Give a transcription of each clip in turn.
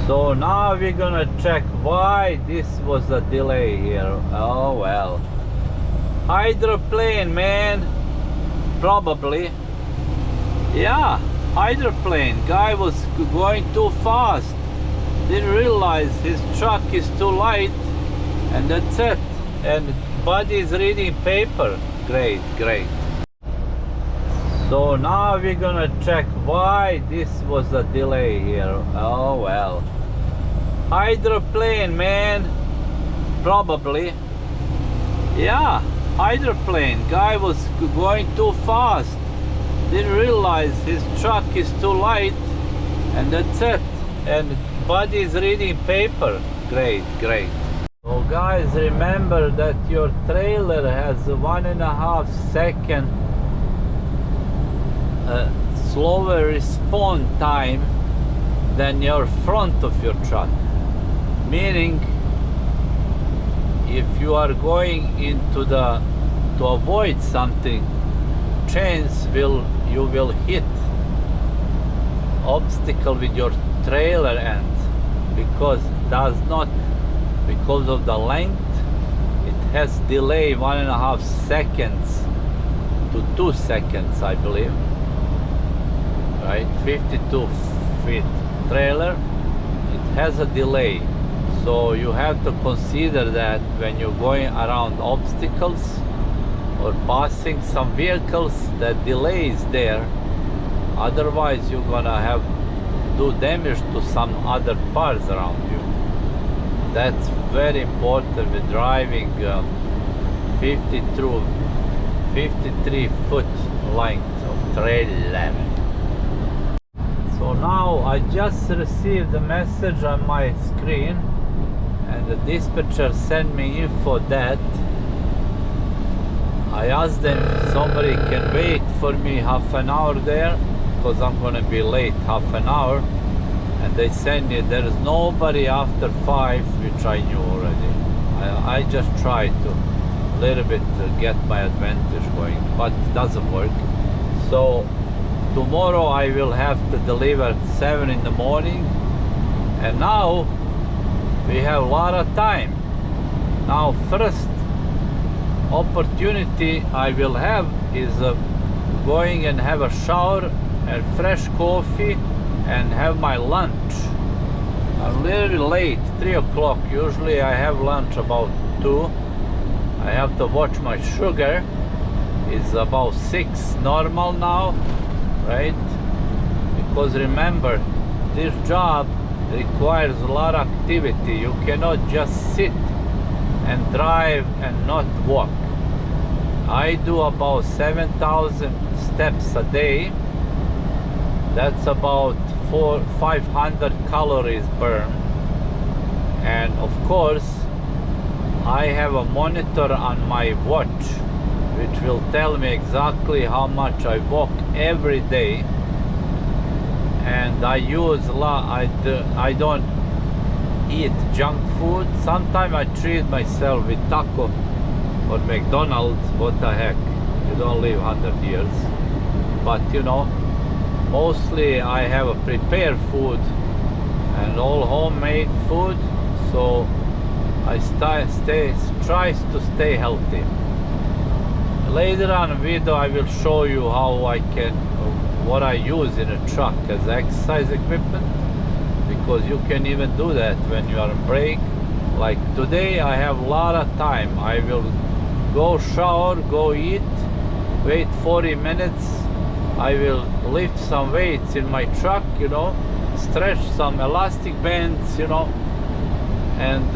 So now we're gonna check why this was a delay here. Oh well. Hydroplane, man. Probably. Yeah, hydroplane. Guy was going too fast. Didn't realize his truck is too light. And that's it. And buddy is reading paper. Great, great. So now we're gonna check why this was a delay here. Oh well. Hydroplane, man. Probably. Yeah, hydroplane. Guy was going too fast. Didn't realize his truck is too light. And that's it. And buddy is reading paper. Great, great. So guys, remember that your trailer has 1.5 second slower response time than your front of your truck. Meaning, if you are going into to avoid something, you will hit obstacle with your trailer end, because of the length, it has delay 1.5 seconds to 2 seconds, I believe. Right, 52 feet trailer, it has a delay. So you have to consider that when you're going around obstacles or passing some vehicles, that delay is there. Otherwise you're gonna do damage to some other parts around you. That's very important with driving 53 foot length of trailer. So now I just received a message on my screen, and the dispatcher sent me info that I asked them if somebody can wait for me half an hour there, because I'm gonna be late half an hour, and they send me there is nobody after 5, which I knew already. I just tried to a little bit get my advantage going, but it doesn't work. So tomorrow I will have to deliver at 7 in the morning, and now we have a lot of time. Now first opportunity I will have is going and have a shower and fresh coffee and have my lunch. I'm a little bit late, 3 o'clock. Usually I have lunch about 2. I have to watch my sugar. It's about 6 normal now, right? Because remember, this job requires a lot of activity. You cannot just sit and drive and not walk. I do about 7,000 steps a day. That's about 500 calories burned. And of course I have a monitor on my watch which will tell me exactly how much I walk every day. And I use a lot. I don't eat junk food. Sometimes I treat myself with taco or McDonald's. What the heck, you don't live 100 years. But you know, mostly I have a prepared food and all homemade food, so I try to stay healthy. Later on in the video I will show you what I use in a truck as exercise equipment, because you can even do that when you are on break. Like today I have a lot of time. I will go shower, go eat, wait 40 minutes. I will lift some weights in my truck, you know, stretch some elastic bands, you know, and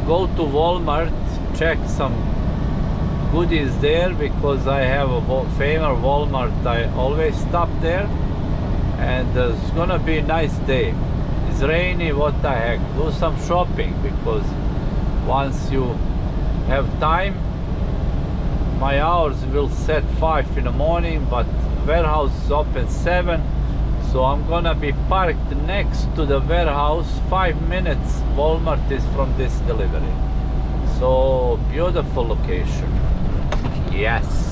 go to Walmart, check some goodies there, because I have a famous Walmart. I always stop there, and it's gonna be a nice day. It's rainy, what the heck, do some shopping, because once you have time, my hours will set 5 in the morning, but warehouse is open 7, so I'm gonna be parked next to the warehouse. 5 minutes Walmart is from this delivery. So beautiful location. Yes.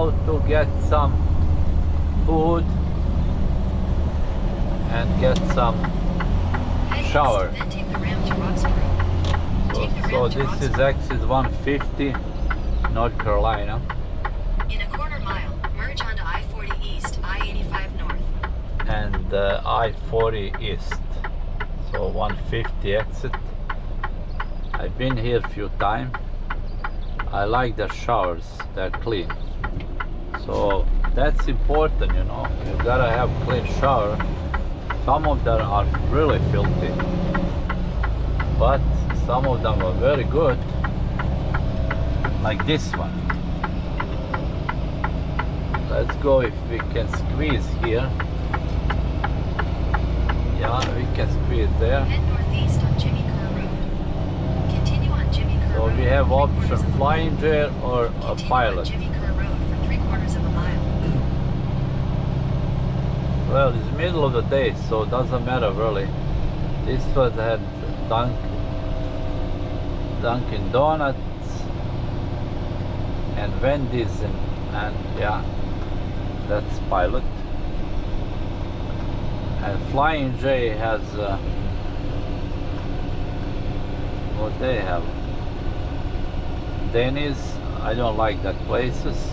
out to get some food and get some shower. Then take the ramp to Roxbury. So this is exit 150, North Carolina. In a quarter mile, merge onto I-40 East, I-85 North. And I-40 East. So 150 exit. I've been here a few times. I like the showers, they're clean. So that's important, you know. You gotta have clean shower. Some of them are really filthy, but some of them are very good, like this one. Let's go if we can squeeze here. Yeah, we can squeeze there. Head northeast on Jimmy Kerr Road. Continue on Jimmy Kerr So Road. we have for option 3/4 of a flying jet or a Continue pilot. on Jimmy Kerr Road for 3/4 of a mile. Well, it's middle of the day, so it doesn't matter really. This one had Dunkin' Donuts and Wendy's and yeah, that's pilot. And Flying J has what they have? Denny's. I don't like that places.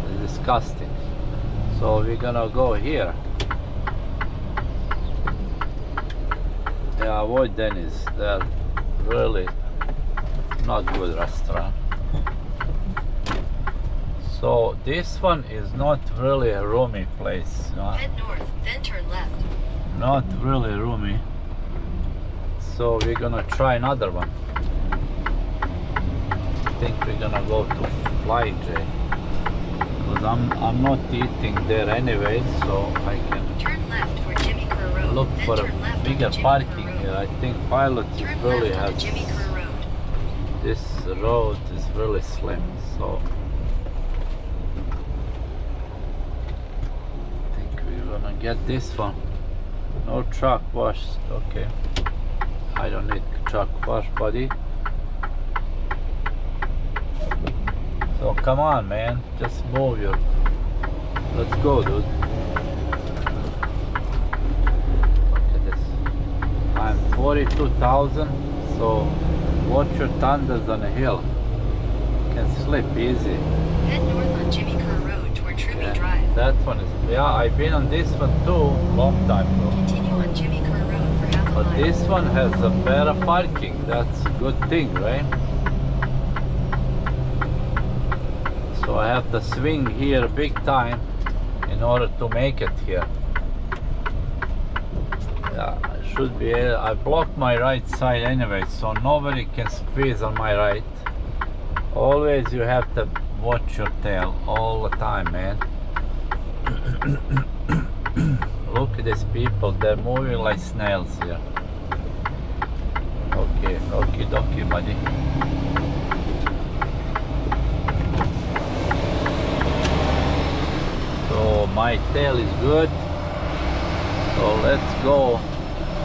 It's disgusting. So we're gonna go here. Yeah, avoid Denny's. They're really not good restaurant. So this one is not really a roomy place. Head north, then turn left. Not really roomy. So we're gonna try another one. I think we're gonna go to Fly J. Because I'm not eating there anyway, so I can Turn left for Jimmy Kerr Road. look then for turn left a onto bigger Jimmy parking Kerr Road. here. I think Pilot Turn really left onto has, Jimmy Kerr Road. this road is really slim, so I think we're gonna get this one. No truck wash, okay. I don't need truck wash, buddy. So come on, man, just move your. Let's go, dude. Look at this. I'm 42,000, so watch your thunders on a hill. You can slip easy. Head north on Jimmy Kerr Road toward Truby Yeah, Drive. that one is. Yeah, I've been on this one too, long time ago. Continue on Jimmy Kerr Road for half a But mile. this one has a better parking. That's a good thing, right? So I have to swing here big time in order to make it here. Yeah, I should be. I blocked my right side anyway, so nobody can squeeze on my right. Always you have to watch your tail all the time, man. Look at these people, they're moving like snails here. Okay, okie dokie, buddy. So my tail is good. So let's go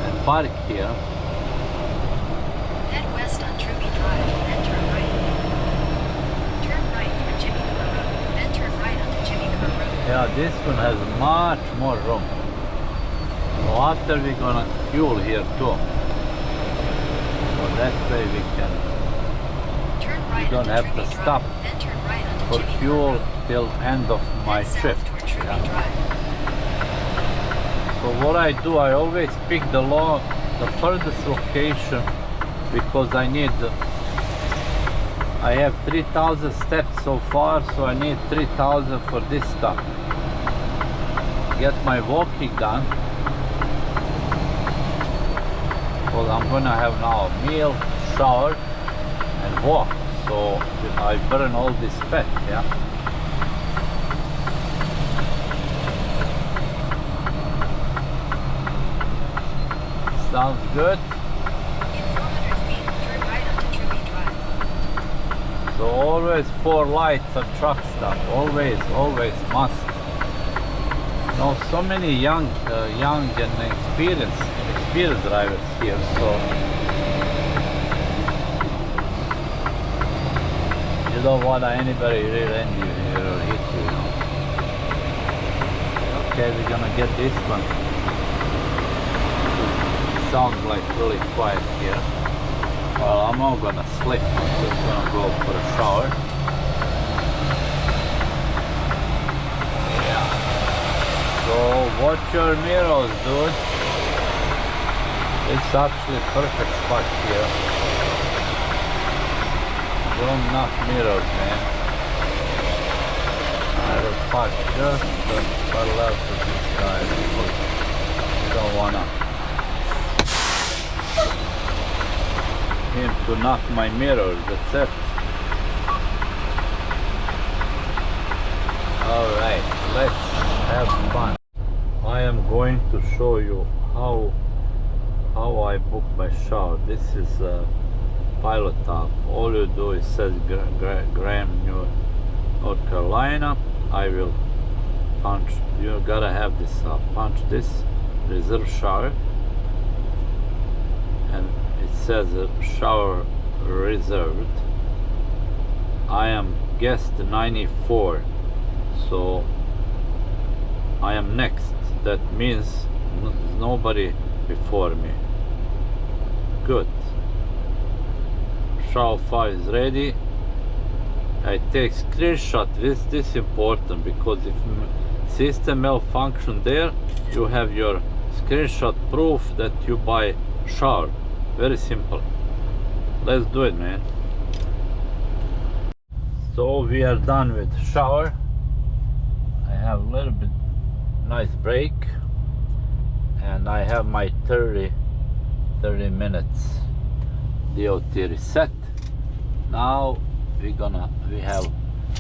and park here. Head west on Truby Drive, then turn right. Turn right for Jimmy Kerr Road, then turn right onto Jimmy Kerr Road. Yeah, this one has much more room. So after we're gonna fuel here too. So that way we can, Turn right don't onto have to Truby stop Drive, then turn right onto for Jimmy Kerr fuel Road. till end of my Head trip. south toward Truby Yeah. Drive. So what I do, I always pick the furthest location because I have 3,000 steps so far, so I need 3,000 for this stop. Get my walking done. Well, I'm gonna have now a meal, shower, and walk. So I burn all this fat, yeah. Sounds good. In 400 feet, turn right onto Truby Drive. So always 4 lights on truck stop. Always must. You know, so many young and experienced drivers here. So You don't want anybody rear-end you or hit you, you know. Okay, we're gonna get this one. It sounds like really quiet here. Well, I'm not gonna sleep, I'm just gonna go for a shower. Yeah. So watch your mirrors, dude. It's actually a perfect spot here. Don't knock mirrors, man. I will park just parallel to this guy because you don't wanna him to knock my mirrors, that's it. Alright, let's have fun. I am going to show you how I book my shower. This is a pilot tab. All you do is says Graham, North Carolina. I will punch, you gotta have this punch this reserve shower, and it says shower reserved. I am guest 94, so I am next. That means nobody before me. Good. Shower 5 is ready. I take screenshot. This important because if system malfunction there, you have your screenshot proof that you buy shower. Very simple. Let's do it, man. So we are done with shower. I have a little bit nice break, and I have my 30 minutes DOT reset. Now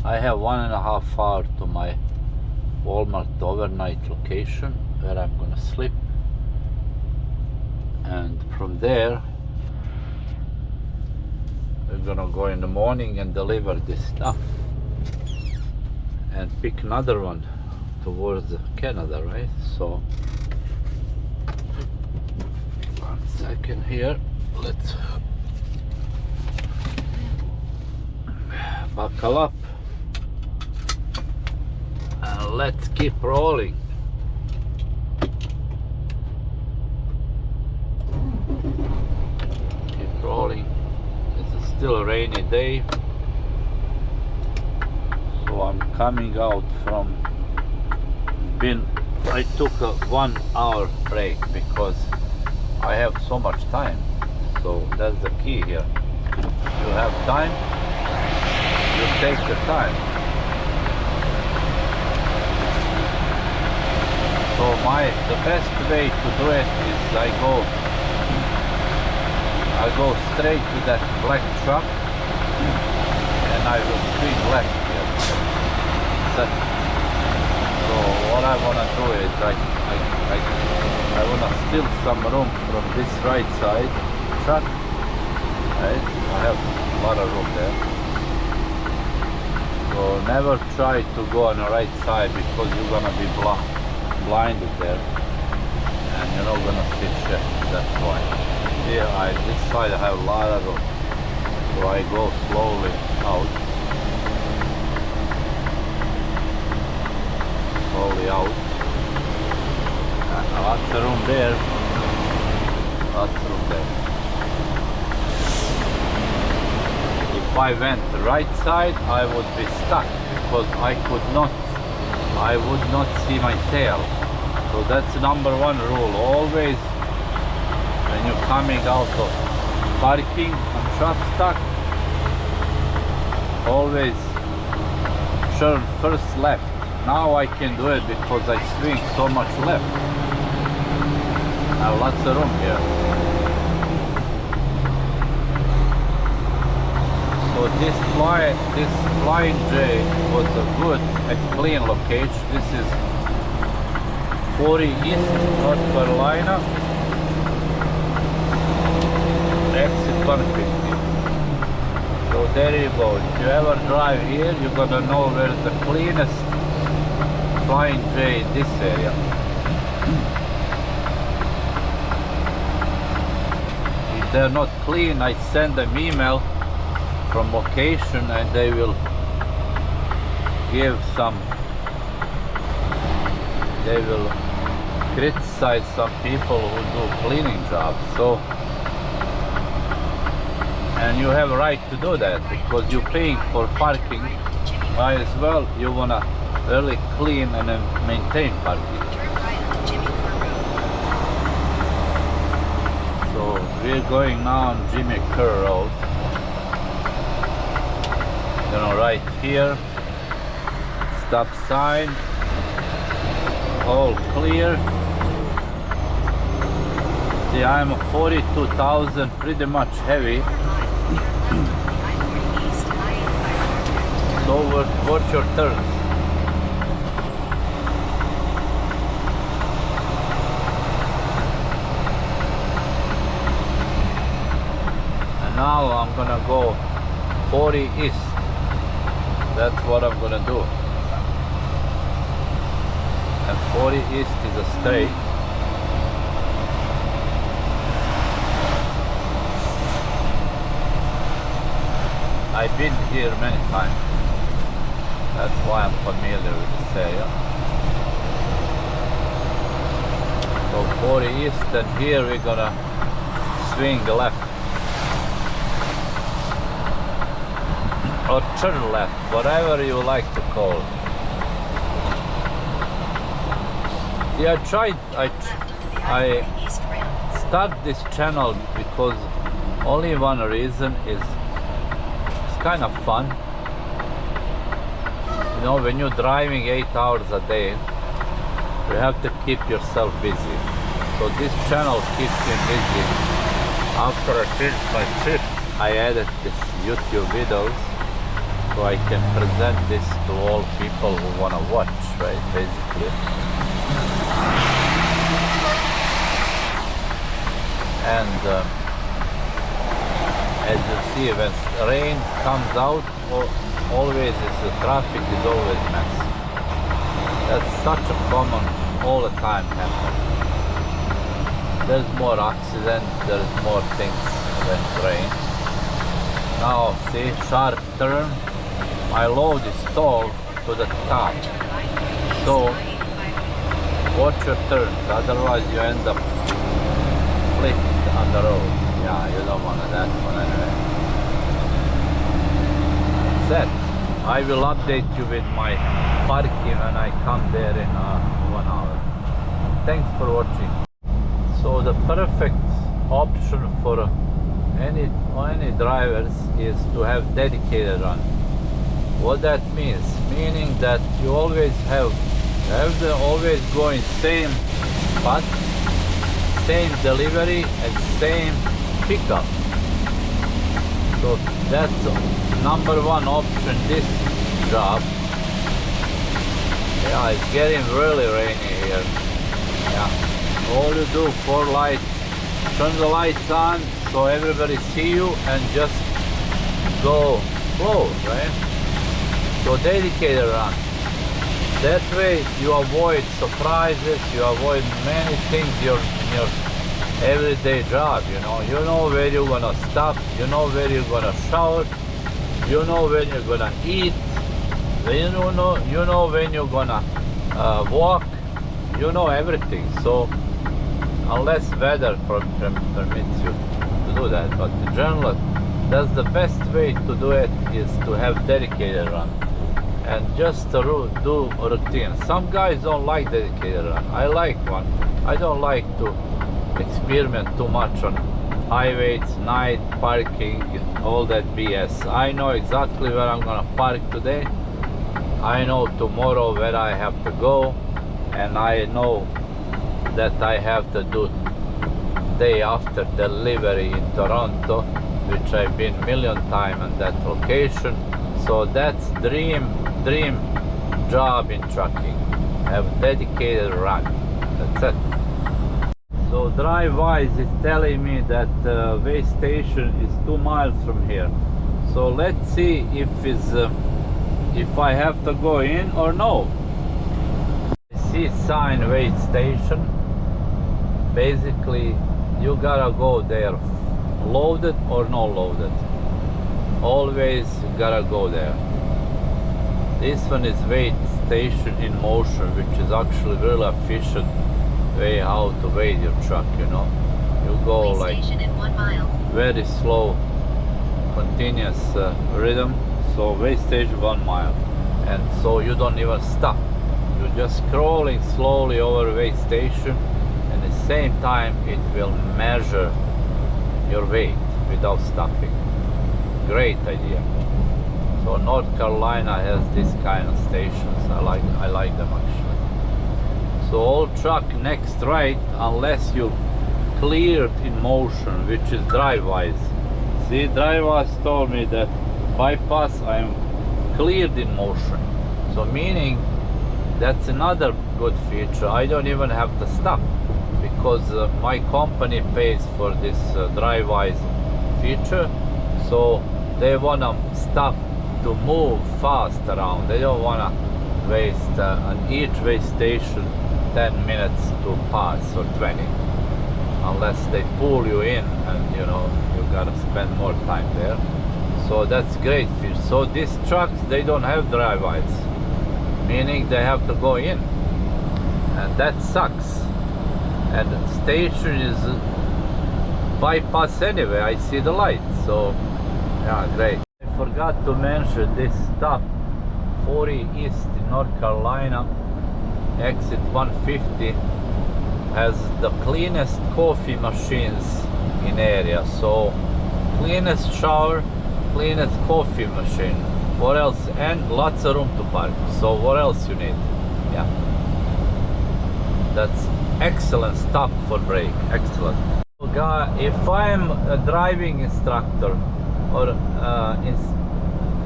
I have 1.5 hours to my Walmart overnight location where I'm gonna sleep, and from there we're gonna go in the morning and deliver this stuff and pick another one towards Canada, right? So 1 second here, let's buckle up and let's keep rolling. Keep rolling. It's still a rainy day, so I'm coming out from I took a 1 hour break because I have so much time. So that's the key here. You have time, you take the time. So the best way to do it is I go straight to that black truck and I will swing left here. So what I want to do is I want to steal some room from this right side truck. Right? I have a lot of room there. So never try to go on the right side because you're gonna be blinded there and you're not gonna see shit. That's why. Here this side I have a lot of room. So I go slowly out. Slowly out. And lots of room there. Lots of room there. If I went the right side, I would be stuck because I would not see my tail. So that's number one rule. Always when you're coming out of parking and truck stop, always turn first left. Now I can do it because I swing so much left. I have lots of room here. So this Flying J was a good and clean location. This is 40 East North Carolina, exit 150. So there you go. If you ever drive here, you're gonna know where's the cleanest Flying J in this area. If they're not clean, I send them email from location, and they will give some, they will criticize some people who do cleaning jobs. So, and you have a right to do that because you're paying for parking. Might as well, you wanna really clean and maintain parking. Turn right onto Jimmy Kerr Road. So we're going now on Jimmy Kerr Road. You know, right here, stop sign, all clear. See, I'm 42,000, pretty much heavy. So watch your turns. And now I'm gonna go 40 east. That's what I'm gonna do. And 40 east is a straight. I've been here many times. That's why I'm familiar with this area. So 40 east, and here we're gonna swing left. Or turn left, whatever you like to call it. Yeah, I start this channel because only one reason is it's kind of fun. You know, when you're driving 8 hours a day, you have to keep yourself busy. So this channel keeps me busy. After I finish my trip, I added this YouTube videos so I can present this to all people who want to watch, right, basically. And as you see, when rain comes out, always the traffic is always mess. That's such a common, all the time happen. There's more accidents, there's more things when it rains. Now see, sharp turn. My load is stalled to the top. So watch your turns, otherwise you end up flipped on the road. Yeah, you don't want that one anyway. That's it. I will update you with my parking when I come there in 1 hour. Thanks for watching. So the perfect option for any drivers is to have dedicated run. What that means? Meaning that you always have to always go in same spot, same delivery and same pickup. So that's number one option this job. Yeah, it's getting really rainy here. Yeah. All you do, 4 lights, turn the lights on so everybody see you and just go slow, right? So dedicated run. That way you avoid surprises, you avoid many things in your everyday job, you know. You know where you're gonna stop, you know where you're gonna shower, you know when you're gonna eat, you know when you're gonna walk, you know everything. So unless weather permits you to do that, but in general, that's the best way to do it, is to have dedicated run and just to do routine. Some guys don't like dedicated run. I like one. I don't like to experiment too much on highways, night parking, all that BS. I know exactly where I'm gonna park today. I know tomorrow where I have to go, and I know that I have to do day after delivery in Toronto, which I've been million times on that location. So that's dream job in trucking. Have dedicated run. That's it. So drive-wise, it's telling me that way station is 2 miles from here. So let's see if I have to go in or no. I see sign way station. Basically, you gotta go there loaded or no loaded. always gotta go there. This one is weight station in motion, which is actually really efficient way how to weigh your truck, you know. You go Weigh like station in 1 mile. very slow, continuous rhythm. So weigh station 1 mile, and so you don't even stop. You're just scrolling slowly over weigh station, and at the same time it will measure your weight without stopping. Great idea. So North Carolina has this kind of stations. I like them actually. So all truck next right, unless you cleared in motion, which is drive-wise. See, drive-wise told me that bypass I'm cleared in motion. So meaning that's another good feature. I don't even have to stop because my company pays for this drive-wise feature. So they wanna stop to move fast around. They don't wanna waste on each way station 10 minutes to pass or 20, unless they pull you in and you know you gotta spend more time there. So that's great feature. So these trucks, they don't have drive-bys, meaning they have to go in, and that sucks. And the station is bypass anyway. I see the light, so yeah, great. I forgot to mention this stop 40 East in North Carolina, exit 150, has the cleanest coffee machines in area. So cleanest shower, cleanest coffee machine. What else? And lots of room to park. So what else you need? Yeah, that's excellent stop for break. Excellent. If I'm a driving instructor or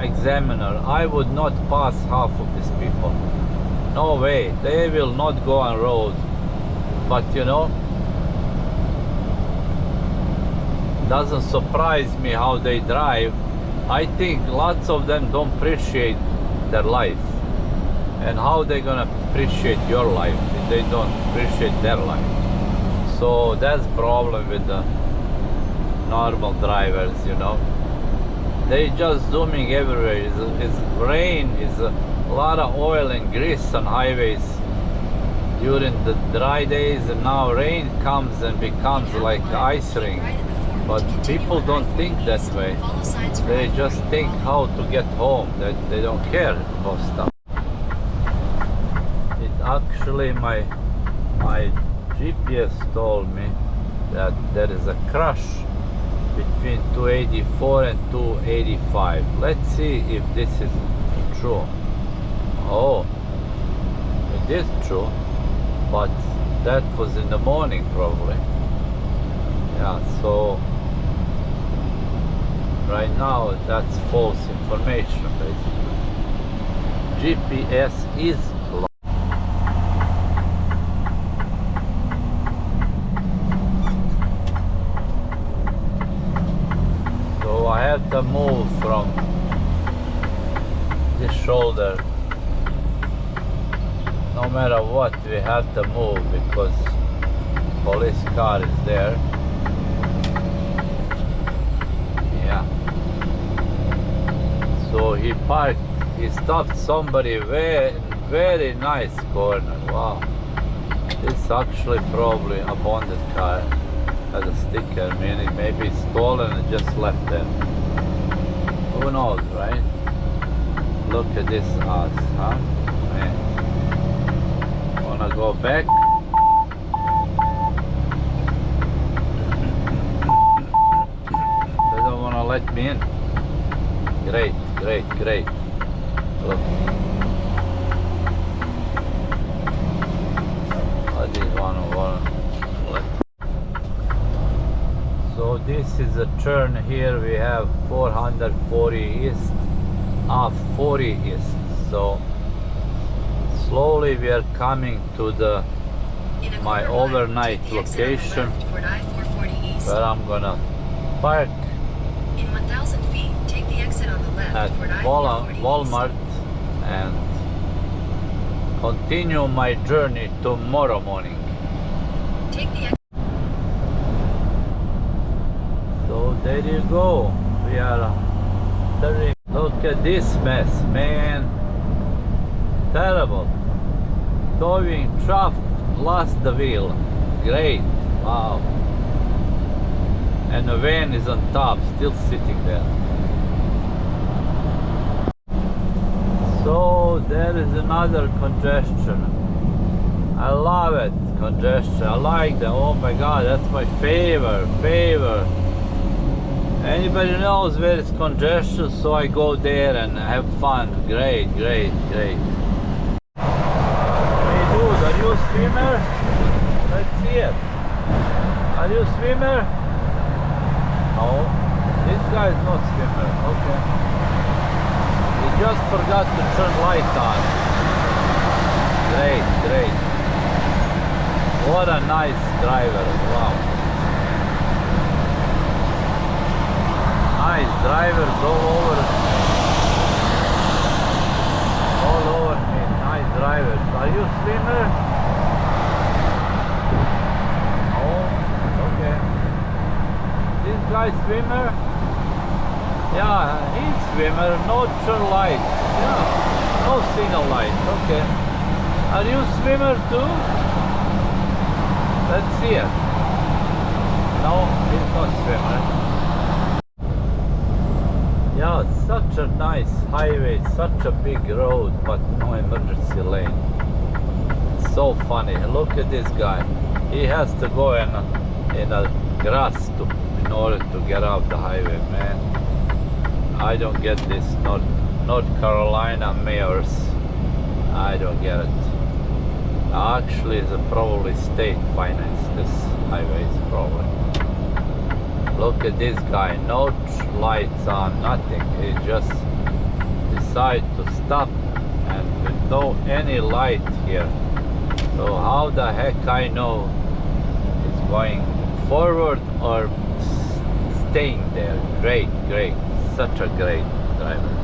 examiner, I would not pass half of these people. No way. They will not go on road. But you know, doesn't surprise me how they drive. I think lots of them don't appreciate their life. And how they gonna appreciate your life if they don't appreciate their life? So that's problem with the normal drivers, you know. They just zooming everywhere. It's rain, is a lot of oil and grease on highways during the dry days, and now rain comes and becomes like ice ring. But people don't think that way. They just think how to get home. They don't care about stuff. It actually, my GPS told me that there is a crash between 284 and 285. Let's see if this is true. Oh, it is true, but that was in the morning probably. Yeah, so right now that's false information basically. GPS is low. So I have to move from this shoulder. No matter what, we have to move because police car is there. Yeah. So he parked, he stopped somebody very nice corner. Wow. This actually probably abandoned car. Has a sticker, meaning maybe it's stolen and just left there. Who knows, right? Look at this ass, huh? Man. Wanna go back? They don't wanna let me in. Great, great, great. Look. I didn't wanna let. So this is a turn here. We have 440 east, 40 east. So slowly we are coming to the my overnight location where I'm gonna park In 1,000 feet, take the exit on the left at toward I-440 East. Walmart and continue my journey tomorrow morning. Take the exit. So there you go. We are wondering. Look at this mess, man. Terrible. Towing truck lost the wheel. Great. Wow. And the van is on top, still sitting there. So there is another congestion. I love it, congestion. I like that. Oh my god, that's my favorite. Anybody knows where it's congestion, so I go there and have fun. Great. Hey dude, are you a swimmer? Let's see it. Are you a swimmer? No, this guy is not swimmer. Okay. He just forgot to turn light on. Great. What a nice driver. Wow. Nice drivers all over me. Nice drivers. Are you a swimmer? Oh, okay. This guy swimmer? Yeah, he's swimmer. No turn light. Yeah, no signal light. Okay. Are you a swimmer too? Let's see it. No, he's not swimmer. Yeah, such a nice highway, such a big road, but no emergency lane. It's so funny. Look at this guy. He has to go in a grass in order to get off the highway, man. I don't get this North Carolina mayors. I don't get it. Actually, it's probably state finance this highways probably. Look at this guy, no lights on, nothing. He just decided to stop and with no any light here. So how the heck I know it's going forward or staying there? Great, such a great driver.